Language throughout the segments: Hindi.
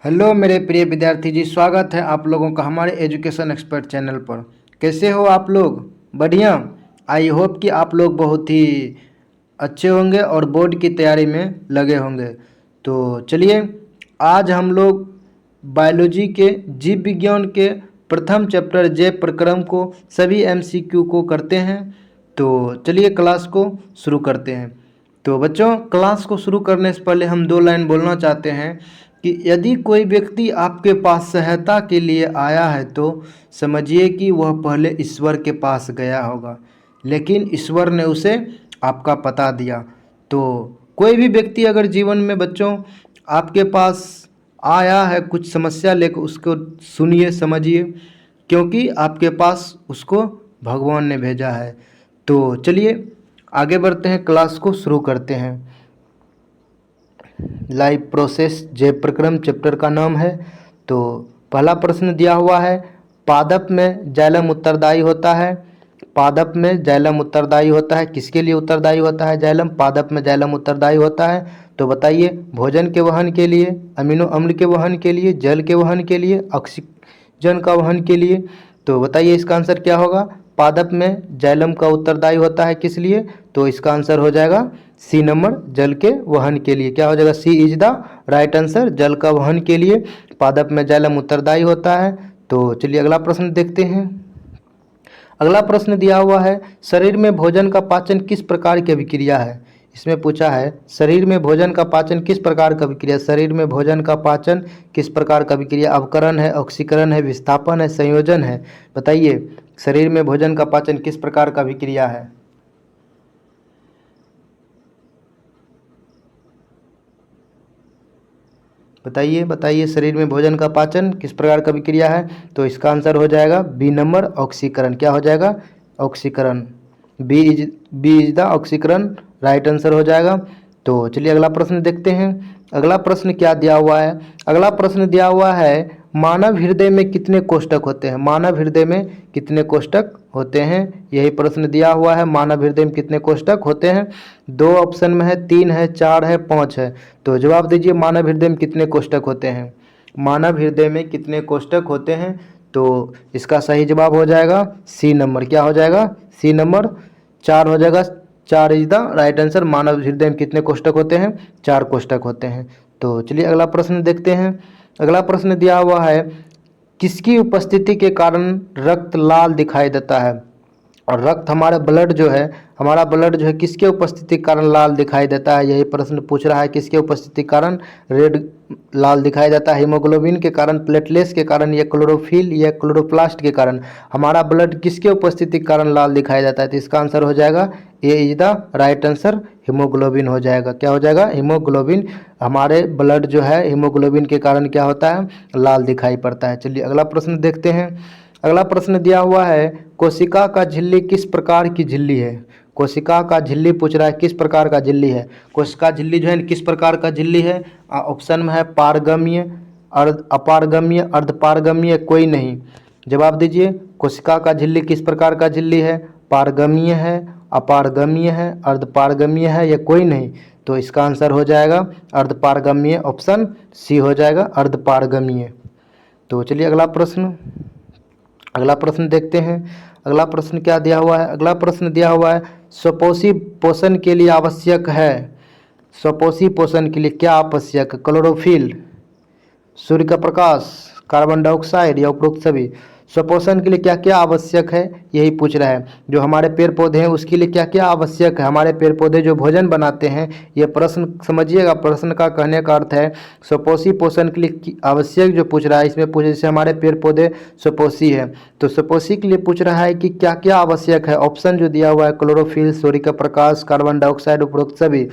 हेलो मेरे प्रिय विद्यार्थी जी, स्वागत है आप लोगों का हमारे एजुकेशन एक्सपर्ट चैनल पर। कैसे हो आप लोग? बढ़िया। आई होप कि आप लोग बहुत ही अच्छे होंगे और बोर्ड की तैयारी में लगे होंगे। तो चलिए, आज हम लोग बायोलॉजी के जीव विज्ञान के प्रथम चैप्टर जैव प्रक्रम को सभी एमसीक्यू को करते हैं। तो चलिए क्लास को शुरू करते हैं। तो बच्चों, क्लास को शुरू करने से पहले हम 2 लाइन बोलना चाहते हैं कि यदि कोई व्यक्ति आपके पास सहायता के लिए आया है तो समझिए कि वह पहले ईश्वर के पास गया होगा, लेकिन ईश्वर ने उसे आपका पता दिया। तो कोई भी व्यक्ति अगर जीवन में बच्चों आपके पास आया है कुछ समस्या लेकर, उसको सुनिए, समझिए, क्योंकि आपके पास उसको भगवान ने भेजा है। तो चलिए आगे बढ़ते हैं, क्लास को शुरू करते हैं। लाइफ प्रोसेस जैव प्रक्रम चैप्टर का नाम है। तो पहला प्रश्न दिया हुआ है, पादप में जाइलम उत्तरदायी होता है। पादप में जाइलम उत्तरदायी होता है, किसके लिए उत्तरदायी होता है जाइलम? पादप में जाइलम उत्तरदायी होता है। तो बताइए, भोजन के वहन के लिए, अमीनो अम्ल के वहन के लिए, जल के वहन के लिए, ऑक्सीजन का वहन के लिए। तो बताइए इसका आंसर क्या होगा? पादप में जाइलम का उत्तरदायी होता है, किस लिए? तो इसका आंसर हो जाएगा सी नंबर, जल के वहन के लिए। क्या हो जाएगा? सी इज द राइट आंसर, जल का वहन के लिए पादप में जाइलम उत्तरदायी होता है। तो चलिए अगला प्रश्न देखते हैं। अगला प्रश्न दिया हुआ है, शरीर में भोजन का पाचन किस प्रकार की अभिक्रिया है? इसमें पूछा है शरीर में भोजन का पाचन किस प्रकार का अभिक्रिया। शरीर में भोजन का पाचन किस प्रकार का अभिक्रिया? अवकरण है, ऑक्सीकरण है, विस्थापन है, संयोजन है। बताइए शरीर में भोजन का पाचन किस प्रकार का अभिक्रिया है? बताइए बताइए, शरीर में भोजन का पाचन किस प्रकार का अभिक्रिया है? तो इसका आंसर हो जाएगा बी नंबर, ऑक्सीकरण। क्या हो जाएगा? ऑक्सीकरण। बी इज द ऑक्सीकरण, राइट आंसर हो जाएगा। तो चलिए अगला प्रश्न देखते हैं। अगला प्रश्न क्या दिया हुआ है? अगला प्रश्न दिया हुआ है, मानव हृदय में कितने कोष्ठक होते हैं? मानव हृदय में कितने कोष्ठक होते हैं? यही प्रश्न दिया हुआ है, मानव हृदय में कितने कोष्ठक होते हैं? 2 ऑप्शन में है, 3 है, 4 है, 5 है। तो जवाब दीजिए, मानव हृदय में कितने कोष्ठक होते हैं? मानव हृदय में कितने कोष्ठक होते हैं? तो इसका सही जवाब हो जाएगा सी नंबर। क्या हो जाएगा? सी नंबर, 4 हो जाएगा। 4 इज द राइट आंसर। मानव हृदय में कितने कोष्ठक होते हैं? 4 कोष्ठक होते हैं। तो चलिए अगला प्रश्न देखते हैं। अगला प्रश्न दिया हुआ है, किसकी उपस्थिति के कारण रक्त लाल दिखाई देता है? और रक्त, हमारा ब्लड जो है, हमारा ब्लड जो है किसके उपस्थिति के कारण लाल दिखाई देता है? यही प्रश्न पूछ रहा है, किसके उपस्थिति के कारण रेड लाल दिखाई देता है? हीमोग्लोबिन के कारण, प्लेटलेट्स के कारण, या क्लोरोफिल या क्लोरोप्लास्ट के कारण? हमारा ब्लड किसके उपस्थिति के कारण लाल दिखाई देता है? तो इसका आंसर हो जाएगा A is the right answer, haemoglobin हो जाएगा। क्या हो जाएगा? हीमोग्लोबिन। हमारे ब्लड जो है हीमोग्लोबिन के कारण क्या होता है? लाल दिखाई पड़ता है। चलिए अगला प्रश्न देखते हैं। अगला प्रश्न दिया हुआ है, कोशिका का झिल्ली किस प्रकार की झिल्ली है? कोशिका का झिल्ली पूछ रहा है, किस प्रकार का झिल्ली है? कोशिका झिल्ली जो है किस प्रकार का झिल्ली है? ऑप्शन में है पारगम्य, अपारगम्य, अर्धपारगम्य, कोई नहीं। जवाब दीजिए, कोशिका का झिल्ली किस प्रकार का झिल्ली है? पारगम्य है, अपारगम्य है, अर्धपारगम्य है, या कोई नहीं? तो इसका आंसर हो जाएगा अर्धपारगम्य, ऑप्शन सी हो जाएगा, अर्धपारगम्य। तो चलिए अगला प्रश्न देखते हैं। अगला प्रश्न क्या दिया हुआ है? अगला प्रश्न दिया हुआ है, स्वपोषी पोषण के लिए आवश्यक है। स्वपोषी पोषण के लिए क्या आवश्यक है? क्लोरोफिल, सूर्य का प्रकाश, कार्बन डाइऑक्साइड, या उपरोक्त सभी? स्वपोषण के लिए क्या क्या आवश्यक है, यही पूछ रहा है। जो हमारे पेड़ पौधे हैं उसके लिए क्या क्या आवश्यक है? हमारे पेड़ पौधे जो भोजन बनाते हैं, ये प्रश्न समझिएगा। प्रश्न का कहने का अर्थ है स्वपोषी पोषण के लिए आवश्यक जो पूछ रहा है, इसमें पूछे जैसे हमारे पेड़ पौधे स्वपोषी है, तो स्वपोषी के लिए पूछ रहा है कि क्या क्या आवश्यक है। ऑप्शन जो दिया हुआ है, क्लोरोफिल, सूर्य का प्रकाश, कार्बन डाइऑक्साइड, उपरोक्त सभी।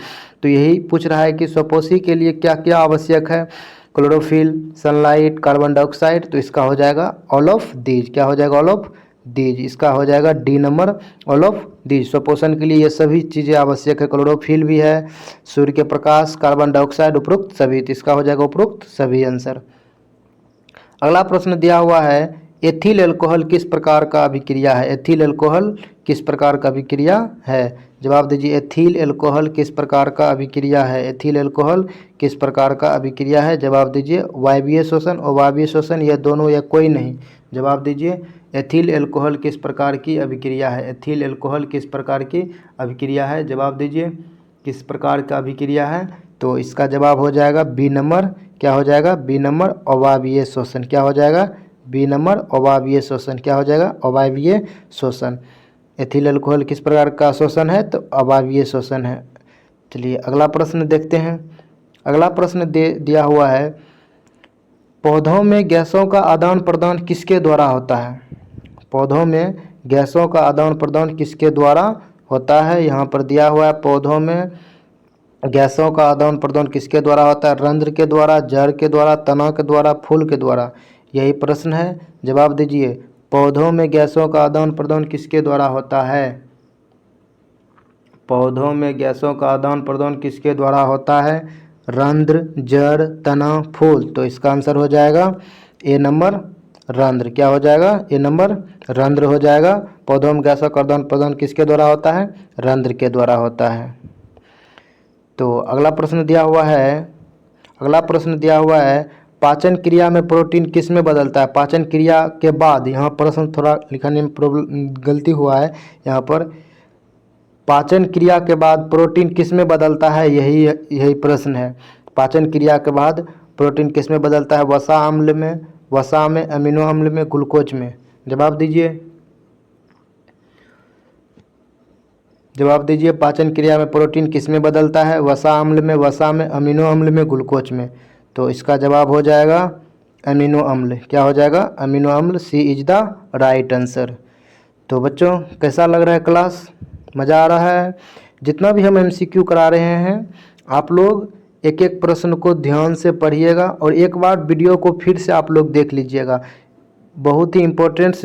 तो यही पूछ रहा है कि स्वपोषी के लिए क्या क्या आवश्यक है? Chlorophyll, sunlight, carbon dioxide. तो इसका हो जाएगा ऑल ऑफ दीज। क्या हो जाएगा? All of these. इसका हो जाएगा D number, all of these. स्वपोषण के लिए ये सभी चीज़ें आवश्यक है। क्लोरोफिल भी है, सूर्य के प्रकाश, कार्बन डाइऑक्साइड, उपरोक्त सभी। तो इसका हो जाएगा उपरोक्त सभी आंसर। अगला प्रश्न दिया हुआ है, एथिल अल्कोहल किस प्रकार का अभिक्रिया है? एथिल अल्कोहल किस प्रकार का अभिक्रिया है? जवाब दीजिए एथिल एल्कोहल किस प्रकार का अभिक्रिया है? एथिल एल्कोहल किस प्रकार का अभिक्रिया है? जवाब दीजिए वायवीय शोषण और वायवीय शोषण, यह दोनों या कोई नहीं। जवाब दीजिए एथिल एल्कोहल किस प्रकार की अभिक्रिया है? एथिल एल्कोहल किस प्रकार की अभिक्रिया है? जवाब दीजिए किस प्रकार का अभिक्रिया है? तो इसका जवाब हो जाएगा बी नंबर। क्या हो जाएगा? बी नंबर अवायवीय शोषण। क्या हो जाएगा? बी नंबर अवायवीय शोषण। क्या हो जाएगा? अवायवीय शोषण। एथिल अल्कोहल किस प्रकार का शोषण है? तो अवायवीय शोषण है। चलिए अगला प्रश्न देखते हैं। अगला प्रश्न दिया हुआ है, पौधों में गैसों का आदान प्रदान किसके द्वारा होता है? पौधों में गैसों का आदान प्रदान किसके द्वारा होता है? यहाँ पर दिया हुआ है पौधों में गैसों का आदान प्रदान किसके द्वारा होता है? रंध्र के द्वारा, जड़ के द्वारा, तना के द्वारा, फूल के द्वारा, यही प्रश्न है। जवाब दीजिए पौधों में गैसों का आदान प्रदान किसके द्वारा होता है? पौधों में गैसों का आदान प्रदान किसके द्वारा होता है? रंध्र, जड़, तना, फूल। तो इसका आंसर हो जाएगा ए नंबर रंध्र। क्या हो जाएगा? ए नंबर रंध्र हो जाएगा। पौधों में गैसों का आदान प्रदान किसके द्वारा होता है? रंध्र के द्वारा होता है। तो अगला प्रश्न दिया हुआ है, पाचन क्रिया में प्रोटीन किस में बदलता है? पाचन क्रिया के बाद, यहाँ प्रश्न थोड़ा लिखने में प्रॉब्लम गलती हुआ है। यहाँ पर पाचन क्रिया के बाद प्रोटीन किस में बदलता है, यही प्रश्न है। पाचन क्रिया के बाद प्रोटीन किस में बदलता है? वसा अम्ल में, अमीनो अम्ल में, ग्लूकोज में। जवाब दीजिए पाचन क्रिया में प्रोटीन किस में बदलता है? वसा में, अमीनो अम्ल में, ग्लूकोज में। तो इसका जवाब हो जाएगा अमीनो अम्ल। क्या हो जाएगा? अमीनो अम्ल। सी इज द राइट आंसर। तो बच्चों कैसा लग रहा है क्लास? मज़ा आ रहा है? जितना भी हम एमसीक्यू करा रहे हैं आप लोग एक एक प्रश्न को ध्यान से पढ़िएगा और एक बार वीडियो को फिर से आप लोग देख लीजिएगा। बहुत ही इम्पोर्टेंट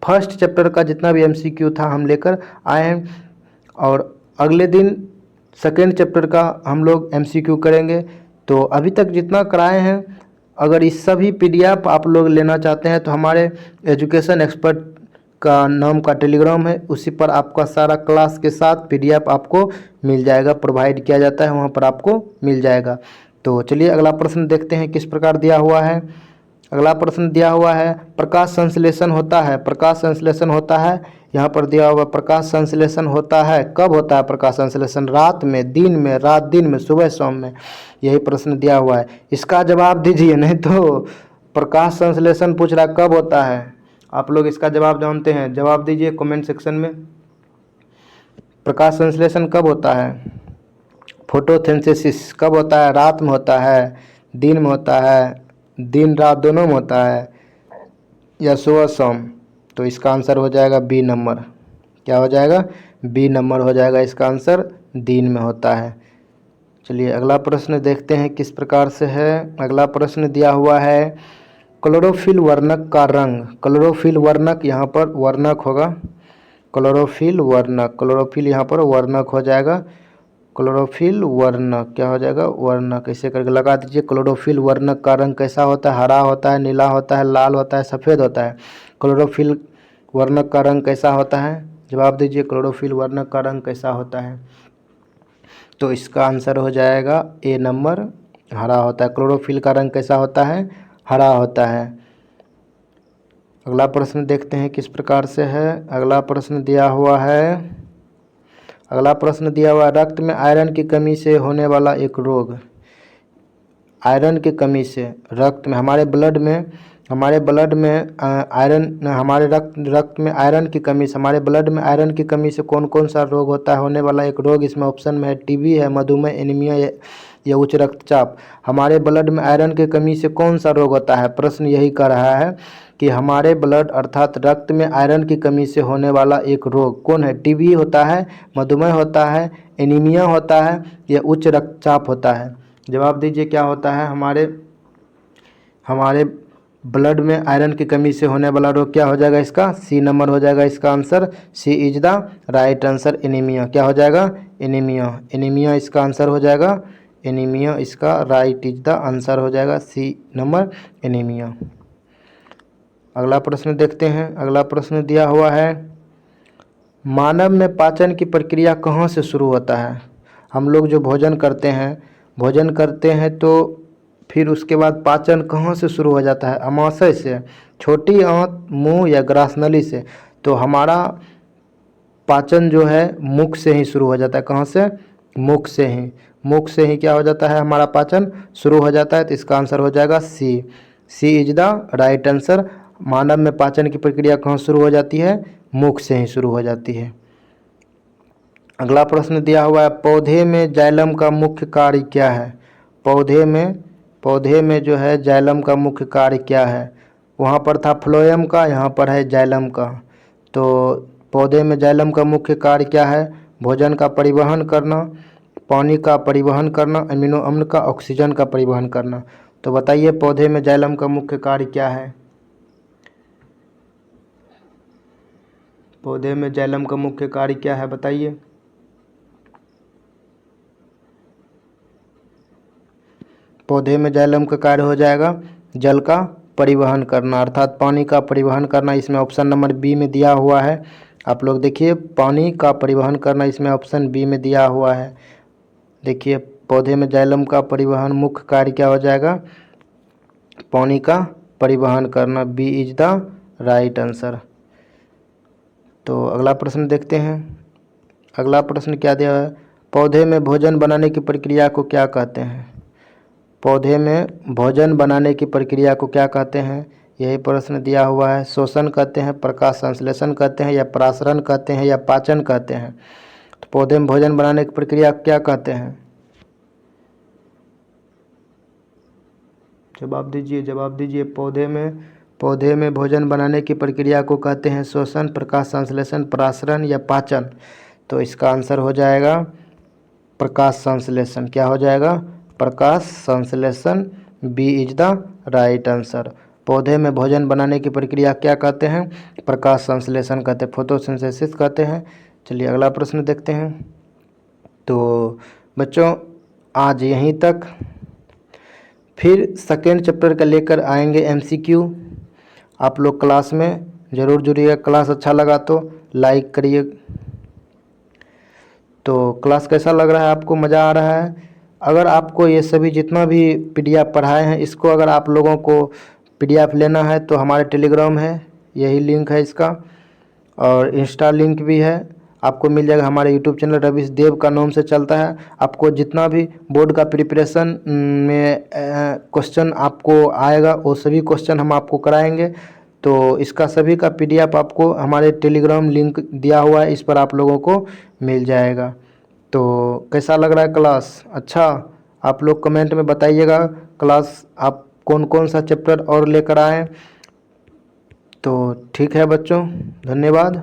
फर्स्ट चैप्टर का जितना भी एमसीक्यू था हम लेकर आए हैं और अगले दिन सेकेंड चैप्टर का हम लोग एमसीक्यू करेंगे। तो अभी तक जितना कराए हैं, अगर इस सभी पीडीएफ आप लोग लेना चाहते हैं तो हमारे एजुकेशन एक्सपर्ट का नाम का टेलीग्राम है, उसी पर आपका सारा क्लास के साथ पीडीएफ आपको मिल जाएगा, प्रोवाइड किया जाता है, वहाँ पर आपको मिल जाएगा। तो चलिए अगला प्रश्न देखते हैं किस प्रकार दिया हुआ है। अगला प्रश्न दिया हुआ है, प्रकाश संश्लेषण होता है। प्रकाश संश्लेषण होता है, यहाँ पर दिया हुआ प्रकाश संश्लेषण होता है। कब होता है प्रकाश संश्लेषण? रात में, दिन में, रात दिन में, सुबह शाम में, यही प्रश्न दिया हुआ है। इसका जवाब दीजिए, नहीं तो प्रकाश संश्लेषण पूछ रहा कब होता है। आप लोग इसका जवाब जानते हैं, जवाब दीजिए कमेंट सेक्शन में। प्रकाश संश्लेषण कब होता है? फोटोसिंथेसिस कब होता है? रात में होता है, दिन में होता है, दिन रात दोनों में होता है, या सुबह शाम? तो इसका आंसर हो जाएगा बी नंबर। क्या हो जाएगा? बी नंबर हो जाएगा इसका आंसर, दिन में होता है। चलिए अगला प्रश्न देखते हैं किस प्रकार से है। अगला प्रश्न दिया हुआ है, क्लोरोफिल वर्णक का रंग। क्लोरोफिल वर्णक, यहाँ पर वर्णक होगा, क्लोरोफिल वर्णक, क्लोरोफिल यहाँ पर वर्णक हो जाएगा। क्लोरोफिल वर्णक क्या हो जाएगा? वर्णक। ऐसे करके लगा दीजिए। क्लोरोफिल वर्णक का रंग कैसा होता है? हरा होता है, नीला होता है, लाल होता है, सफ़ेद होता है। क्लोरोफिल वर्णक का रंग कैसा होता है? जवाब दीजिए क्लोरोफिल वर्णक का रंग कैसा होता है? तो इसका आंसर हो जाएगा ए नंबर, हरा होता है। क्लोरोफिल का रंग कैसा होता है? हरा होता है। अगला प्रश्न देखते हैं किस प्रकार से है। अगला प्रश्न दिया हुआ है, रक्त में आयरन की कमी से होने वाला एक रोग। आयरन की कमी से रक्त में, हमारे ब्लड में आयरन, हमारे रक्त में आयरन की कमी से, हमारे ब्लड में आयरन की कमी से कौन कौन सा रोग होता है? होने वाला एक रोग इसमें ऑप्शन में है, टीबी है, मधुमेह, एनीमिया या उच्च रक्तचाप। हमारे ब्लड में आयरन की कमी से कौन सा रोग होता है? प्रश्न यही कर रहा है कि हमारे ब्लड अर्थात रक्त में आयरन की कमी से होने वाला एक रोग कौन है? टीबी होता है, मधुमेह होता है, एनीमिया होता है, या उच्च रक्तचाप होता है? जवाब दीजिए क्या होता है? हमारे ब्लड में आयरन की कमी से होने वाला रोग क्या हो जाएगा? इसका सी नंबर हो जाएगा इसका answer. C is the right answer, anaemia. क्या हो जाएगा? एनीमिया। एनीमिया इसका आंसर हो जाएगा, एनीमिया इसका राइट इज द आंसर हो जाएगा, सी नंबर एनीमिया। अगला प्रश्न देखते हैं। अगला प्रश्न दिया हुआ है, मानव में पाचन की प्रक्रिया कहाँ से शुरू होता है? हम लोग जो भोजन करते हैं तो फिर उसके बाद पाचन कहाँ से शुरू हो जाता है? अमाशय से, छोटी आंत, मुंह या ग्रासनली से। तो हमारा पाचन जो है मुख से ही शुरू हो जाता है। कहाँ से? मुख से ही। मुख से ही क्या हो जाता है? हमारा पाचन शुरू हो जाता है। तो इसका आंसर हो जाएगा सी। सी इज द राइट आंसर। मानव में पाचन की प्रक्रिया कहाँ शुरू हो जाती है? मुख से ही शुरू हो जाती है। अगला प्रश्न दिया हुआ है, पौधे में जाइलम का मुख्य कार्य क्या है? पौधे में जो है जाइलम का मुख्य कार्य क्या है? वहाँ पर था फ्लोएम का, यहाँ पर है जाइलम का। तो पौधे में जाइलम का मुख्य कार्य क्या है? भोजन का परिवहन करना, पानी का परिवहन करना, अमीनो अम्ल का, ऑक्सीजन का परिवहन करना। तो बताइए पौधे में जाइलम का मुख्य कार्य क्या है? पौधे में जाइलम का मुख्य कार्य क्या है बताइए। पौधे में जाइलम का कार्य हो जाएगा जल का परिवहन करना, अर्थात पानी का परिवहन करना। इसमें ऑप्शन नंबर बी में दिया हुआ है। आप लोग देखिए, पानी का परिवहन करना इसमें ऑप्शन बी में दिया हुआ है। देखिए, पौधे में जाइलम का परिवहन मुख्य कार्य क्या हो जाएगा? पानी का परिवहन करना। B is the right answer. तो अगला प्रश्न देखते हैं। अगला प्रश्न क्या दिया है? पौधे में भोजन बनाने की प्रक्रिया को क्या कहते हैं? पौधे में भोजन बनाने की प्रक्रिया को क्या कहते हैं? यही प्रश्न दिया हुआ है। श्वसन कहते हैं, प्रकाश संश्लेषण कहते हैं, या परासरण कहते हैं, या पाचन कहते हैं? तो पौधे में भोजन बनाने की प्रक्रिया क्या कहते हैं? जवाब दीजिए, जवाब दीजिए। पौधे में भोजन बनाने की प्रक्रिया को कहते हैं श्वसन, प्रकाश संश्लेषण, परासरण या पाचन? तो इसका आंसर हो जाएगा प्रकाश संश्लेषण। क्या हो जाएगा? प्रकाश संश्लेषण। B is the right answer. पौधे में भोजन बनाने की प्रक्रिया क्या कहते हैं? प्रकाश संश्लेषण कहते हैं, फोटोसिंथेसिस कहते हैं। चलिए अगला प्रश्न देखते हैं। तो बच्चों आज यहीं तक, फिर सेकेंड चैप्टर का लेकर आएंगे एमसीक्यू। आप लोग क्लास में ज़रूर जुड़िएगा। क्लास अच्छा लगा तो लाइक करिए। तो क्लास कैसा लग रहा है आपको? मज़ा आ रहा है? अगर आपको ये सभी जितना भी पीडीएफ पढ़ाए हैं, इसको अगर आप लोगों को पीडीएफ लेना है तो हमारे टेलीग्राम है, यही लिंक है इसका, और इंस्टा लिंक भी है, आपको मिल जाएगा। हमारे यूट्यूब चैनल रवीश देव का नाम से चलता है। आपको जितना भी बोर्ड का प्रिपरेशन में क्वेश्चन आपको आएगा वो सभी क्वेश्चन हम आपको कराएंगे। तो इसका सभी का पीडीएफ आपको हमारे टेलीग्राम लिंक दिया हुआ है, इस पर आप लोगों को मिल जाएगा। तो कैसा लग रहा है क्लास? अच्छा, आप लोग कमेंट में बताइएगा क्लास आप कौन कौन सा चैप्टर और लेकर आएँ। तो ठीक है बच्चों, धन्यवाद।